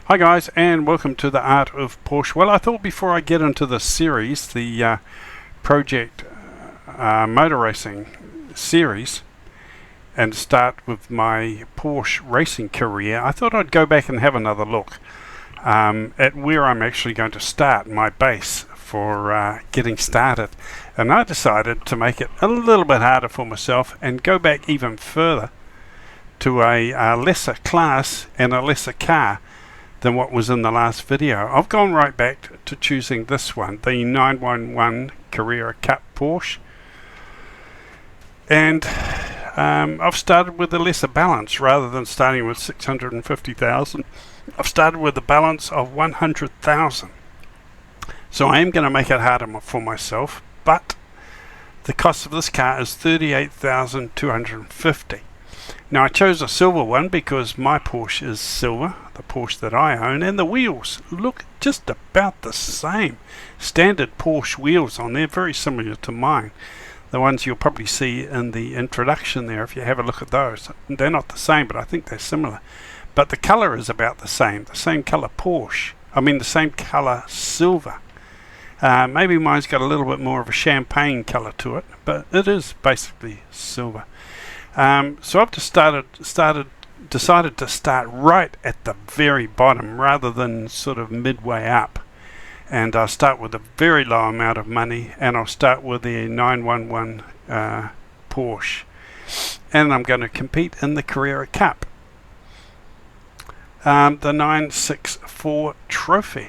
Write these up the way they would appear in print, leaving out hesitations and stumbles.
Hi guys, and welcome to the Art of Porsche. Well, I thought before I get into the series, the Project Motor Racing series, and start with my Porsche racing career, I thought I'd go back and have another look at where I'm actually going to start my base for getting started. And I decided to make it a little bit harder for myself and go back even further to a lesser class and a lesser car than what was in the last video. I've gone right back to choosing this one, the 911 Carrera Cup Porsche, and I've started with a lesser balance rather than starting with 650,000. I've started with a balance of 100,000. So I am going to make it harder for myself, but the cost of this car is 38,250. Now I chose a silver one because my Porsche is silver, the Porsche that I own, and the wheels look just about the same. Standard Porsche wheels on there, very similar to mine. The ones you'll probably see in the introduction there, if you have a look at those. They're not the same, but I think they're similar. But the colour is about the same colour Porsche. I mean the same colour silver. Maybe mine's got a little bit more of a champagne colour to it, but it is basically silver. So I've just decided to start right at the very bottom rather than sort of midway up, and I'll start with a very low amount of money, and I'll start with the 911 Porsche, and I'm going to compete in the Carrera Cup, the 964 trophy.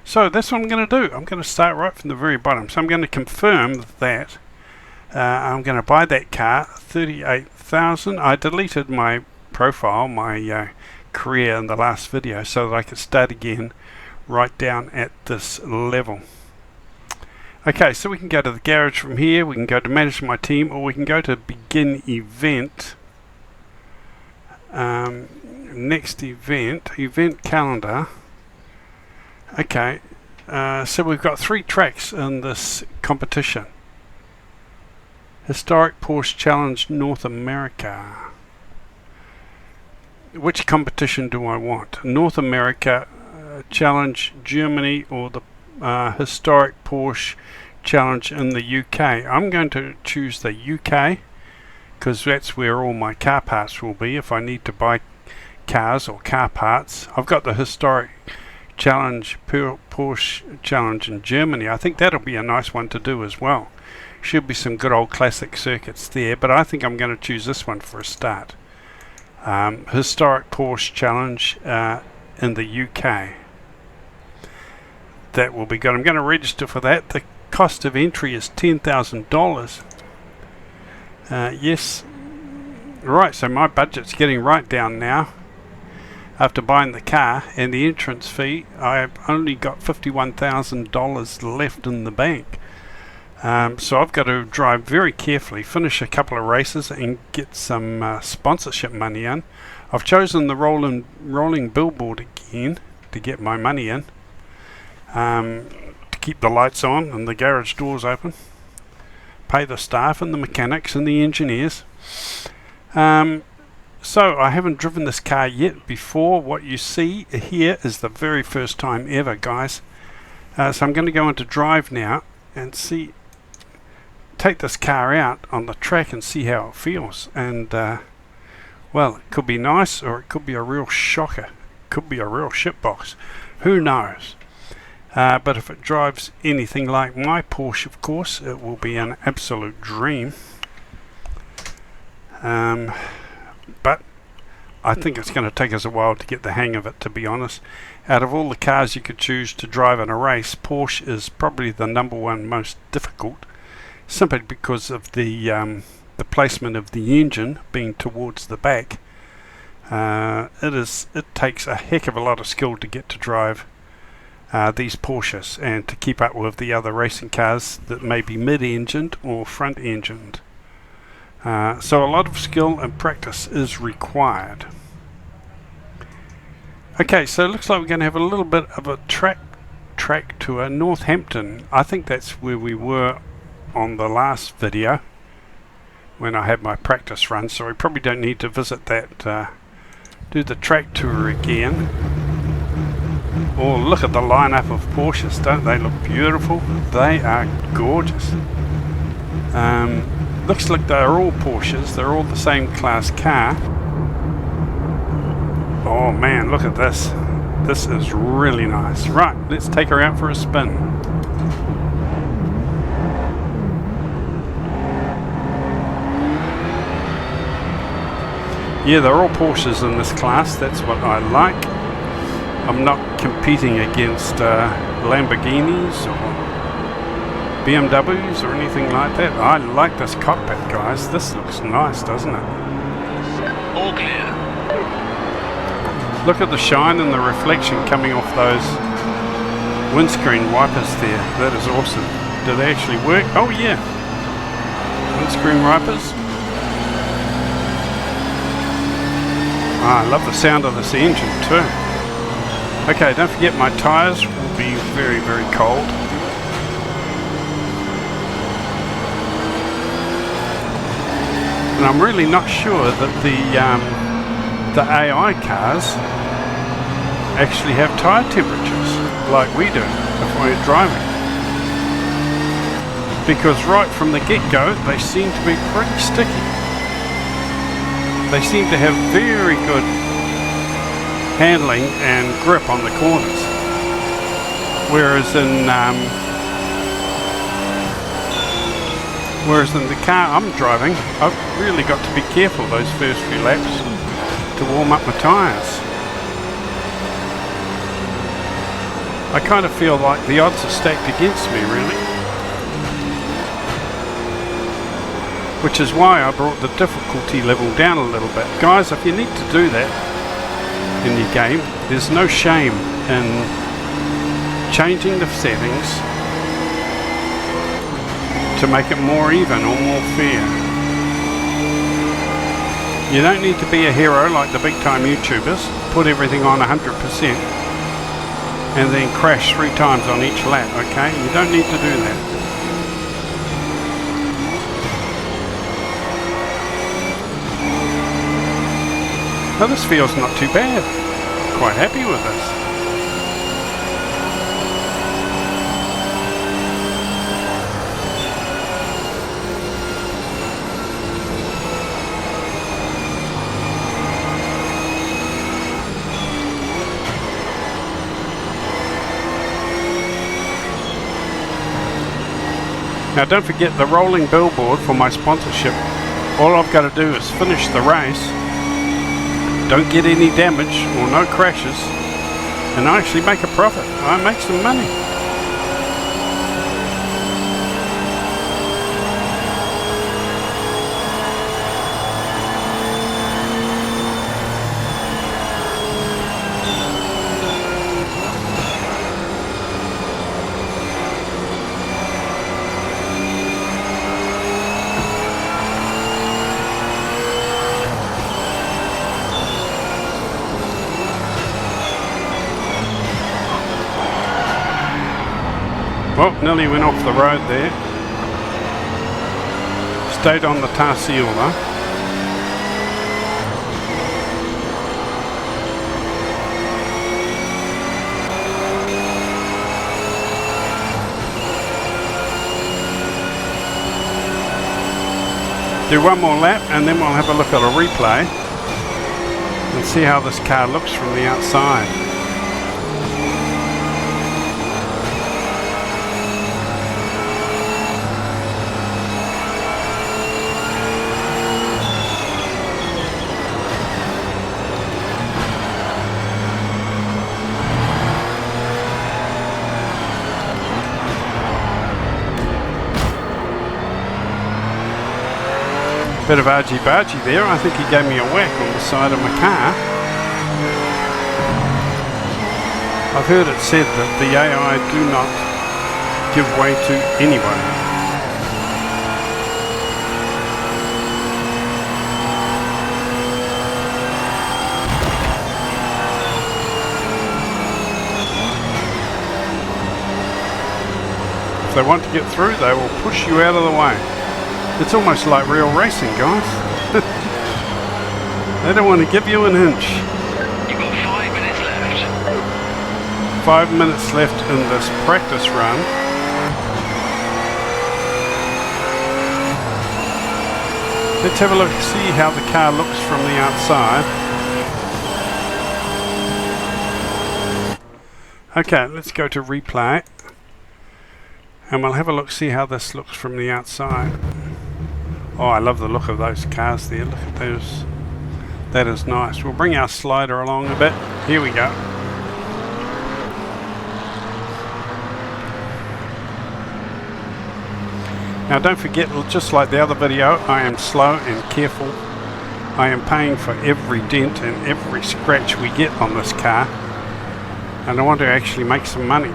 So that's what I'm going to do. I'm going to start right from the very bottom. So I'm going to confirm that I'm going to buy that car, 38,000. I deleted my profile, my career in the last video, so that I could start again right down at this level. Okay, so we can go to the garage from here, we can go to manage my team, or we can go to begin event. Next event calendar. Okay, so we've got 3 tracks in this competition. Historic Porsche Challenge North America. Which competition do I want? North America Challenge Germany, or the Historic Porsche Challenge in the UK? I'm going to choose the UK because that's where all my car parts will be if I need to buy cars or car parts. I've got the Historic Challenge Porsche Challenge in Germany. I think that'll be a nice one to do as well. Should be some good old classic circuits there, but I think I'm going to choose this one for a start. Historic Porsche Challenge in the UK. That will be good. I'm going to register for that. The cost of entry is $10,000. Yes. Right, so my budget's getting right down now. After buying the car and the entrance fee, I've only got $51,000 left in the bank. So I've got to drive very carefully, finish a couple of races and get some sponsorship money in. I've chosen the rolling billboard again to get my money in, to keep the lights on and the garage doors open, pay the staff and the mechanics and the engineers. So I haven't driven this car yet before. What you see here is the very first time ever, guys. So I'm going to go into drive now and take this car out on the track and see how it feels. And well, it could be nice, or it could be a real shocker. It could be a real shitbox. Who knows? But if it drives anything like my Porsche, of course, it will be an absolute dream. But I think it's going to take us a while to get the hang of it, to be honest. Out of all the cars you could choose to drive in a race, Porsche is probably the number one most difficult, simply because of the placement of the engine being towards the back. It takes a heck of a lot of skill to get to drive these Porsches and to keep up with the other racing cars that may be mid-engined or front-engined. So a lot of skill and practice is required. Okay, so it looks like we're going to have a little bit of a track tour. Northampton, I think that's where we were on the last video when I had my practice run, so we probably don't need to visit that, do the track tour again. Oh, look at the lineup of Porsches. Don't they look beautiful? They are gorgeous. Looks like they're all Porsches. They're all the same class car. Oh man, look at this. This is really nice. Right, let's take her out for a spin. Yeah, they're all Porsches in this class. That's what I like. I'm not competing against Lamborghinis or BMWs or anything like that. I like this cockpit, guys. This looks nice, doesn't it? All clear. Look at the shine and the reflection coming off those windscreen wipers there. That is awesome. Do they actually work? Oh yeah. Windscreen wipers. I love the sound of this engine too. Okay, don't forget my tyres will be very, very cold. And I'm really not sure that the AI cars actually have tyre temperatures like we do if we're driving. Because right from the get-go, they seem to be pretty sticky. They seem to have very good handling and grip on the corners, whereas in the car I'm driving, I've really got to be careful those first few laps to warm up my tyres. I kind of feel like the odds are stacked against me, really, which is why I brought the difficulty level down a little bit. Guys, if you need to do that in your game, there's no shame in changing the settings to make it more even or more fair. You don't need to be a hero like the big time YouTubers, put everything on 100% and then crash 3 times on each lap, okay? You don't need to do that. Now this feels not too bad. Quite happy with this. Now don't forget the rolling billboard for my sponsorship. All I've got to do is finish the race, don't get any damage or no crashes, and I actually make a profit. I make some money. Well, nearly went off the road there. Stayed on the Tarsiel though. Do one more lap and then we'll have a look at a replay and see how this car looks from the outside. Bit of argy-bargy there. I think he gave me a whack on the side of my car. I've heard it said that the AI do not give way to anybody. If they want to get through, they will push you out of the way. It's almost like real racing, guys. They don't want to give you an inch. You've got 5 minutes left. 5 minutes left in this practice run. Let's have a look, see how the car looks from the outside. Okay, let's go to replay. And we'll have a look, see how this looks from the outside. Oh, I love the look of those cars there. Look at those. That is nice. We'll bring our slider along a bit. Here we go. Now don't forget, just like the other video, I am slow and careful. I am paying for every dent and every scratch we get on this car. And I want to actually make some money.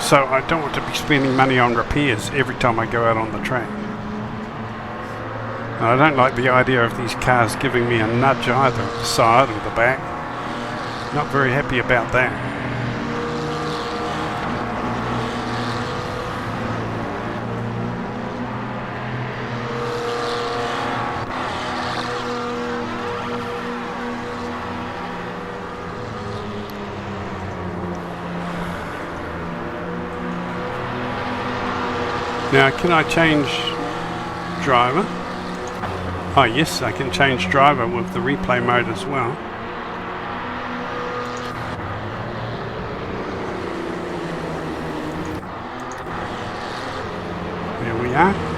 So I don't want to be spending money on repairs every time I go out on the track. And I don't like the idea of these cars giving me a nudge either, the side or the back. Not very happy about that. Now, can I change driver? Oh yes, I can change driver with the replay mode as well. There we are.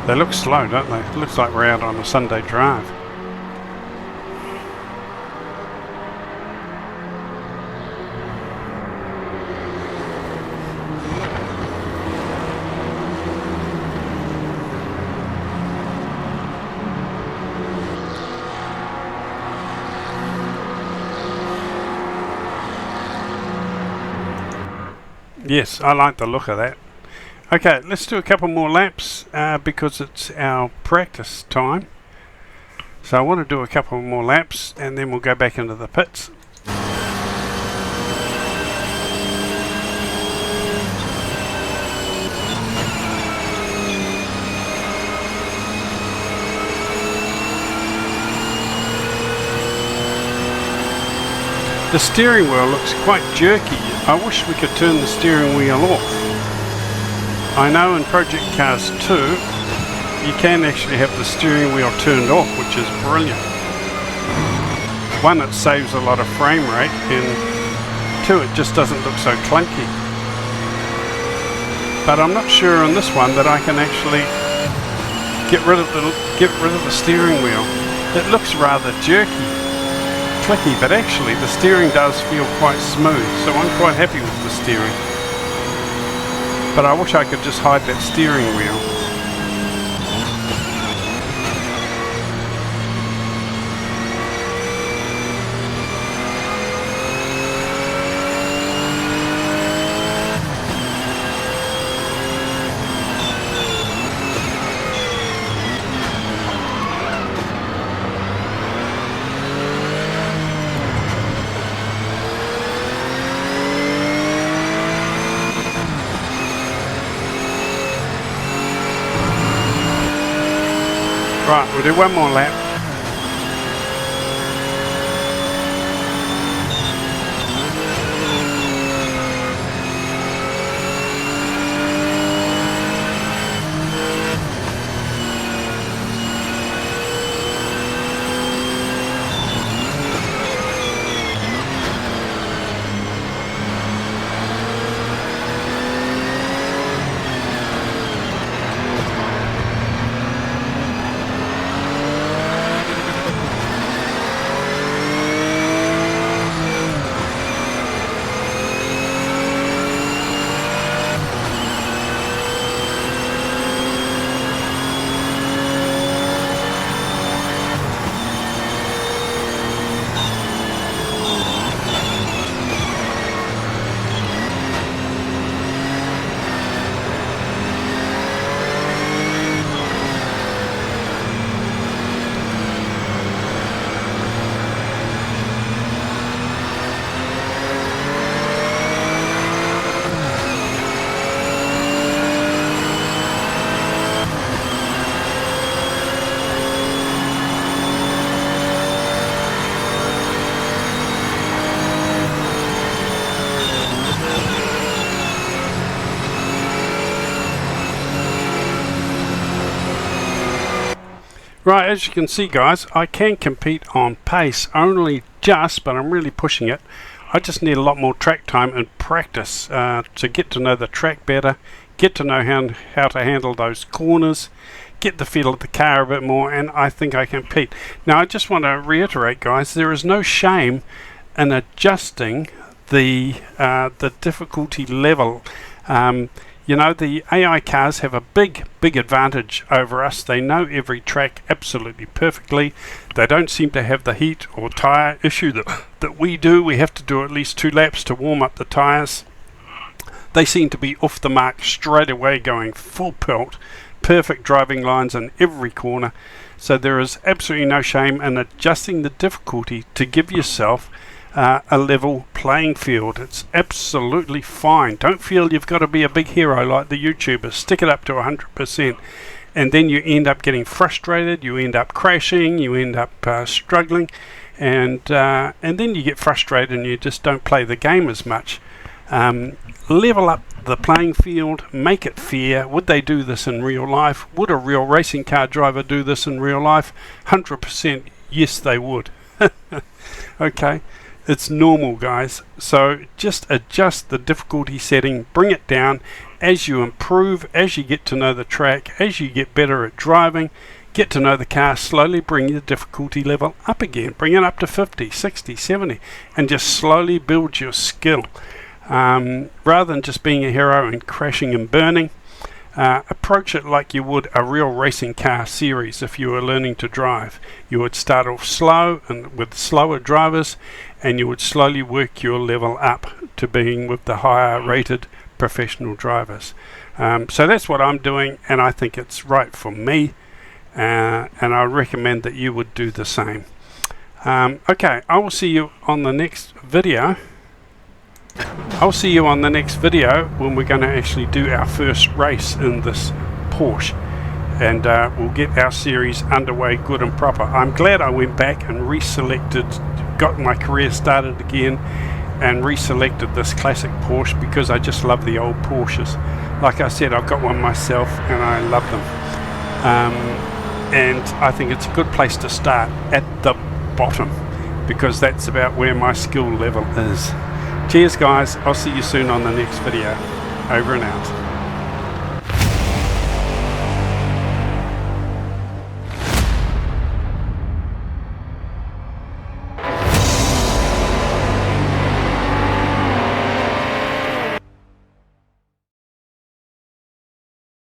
They look slow, don't they? It looks like we're out on a Sunday drive. Yes, I like the look of that. Okay, let's do a couple more laps because it's our practice time. So I want to do a couple more laps and then we'll go back into the pits. The steering wheel looks quite jerky. I wish we could turn the steering wheel off. I know in Project Cars 2 you can actually have the steering wheel turned off, which is brilliant. One, it saves a lot of frame rate, and two, it just doesn't look so clunky. But I'm not sure on this one that I can actually get rid of the steering wheel. It looks rather jerky, clicky, but actually the steering does feel quite smooth, so I'm quite happy with the steering. But I wish I could just hide that steering wheel. Right, we'll do one more lap. Right, as you can see guys, I can compete on pace, only just, but I'm really pushing it. I just need a lot more track time and practice to get to know the track better, get to know how to handle those corners, get the feel of the car a bit more, and I think I can compete. Now I just want to reiterate guys, there is no shame in adjusting the difficulty level. You know, the AI cars have a big advantage over us. They know every track absolutely perfectly. They don't seem to have the heat or tyre issue that we do. We have to do at least 2 laps to warm up the tyres. They seem to be off the mark straight away, going full pelt, perfect driving lines in every corner. So there is absolutely no shame in adjusting the difficulty to give yourself a level playing field. It's absolutely fine. Don't feel you've got to be a big hero like the YouTubers. Stick it up to 100%, and then you end up getting frustrated, you end up crashing, you end up struggling, and then you get frustrated and you just don't play the game as much. Level up the playing field, make it fair. Would they do this in real life? Would a real racing car driver do this in real life? 100% yes they would. Okay, it's normal guys, so just adjust the difficulty setting, bring it down as you improve, as you get to know the track, as you get better at driving, get to know the car. Slowly bring the difficulty level up again, bring it up to 50, 60, 70, and just slowly build your skill. Rather than just being a hero and crashing and burning, approach it like you would a real racing car series. If you were learning to drive, you would start off slow and with slower drivers, and you would slowly work your level up to being with the higher rated professional drivers. So that's what I'm doing, and I think it's right for me, and I recommend that you would do the same. Okay, I will see you on the next video. I'll see you on the next video when we're going to actually do our first race in this Porsche, and we'll get our series underway good and proper. I'm glad I went back and reselected, got my career started again, and reselected this classic Porsche because I just love the old Porsches. Like I said, I've got one myself and I love them, and I think it's a good place to start at the bottom, because that's about where my skill level is. Cheers guys, I'll see you soon on the next video. Over and out.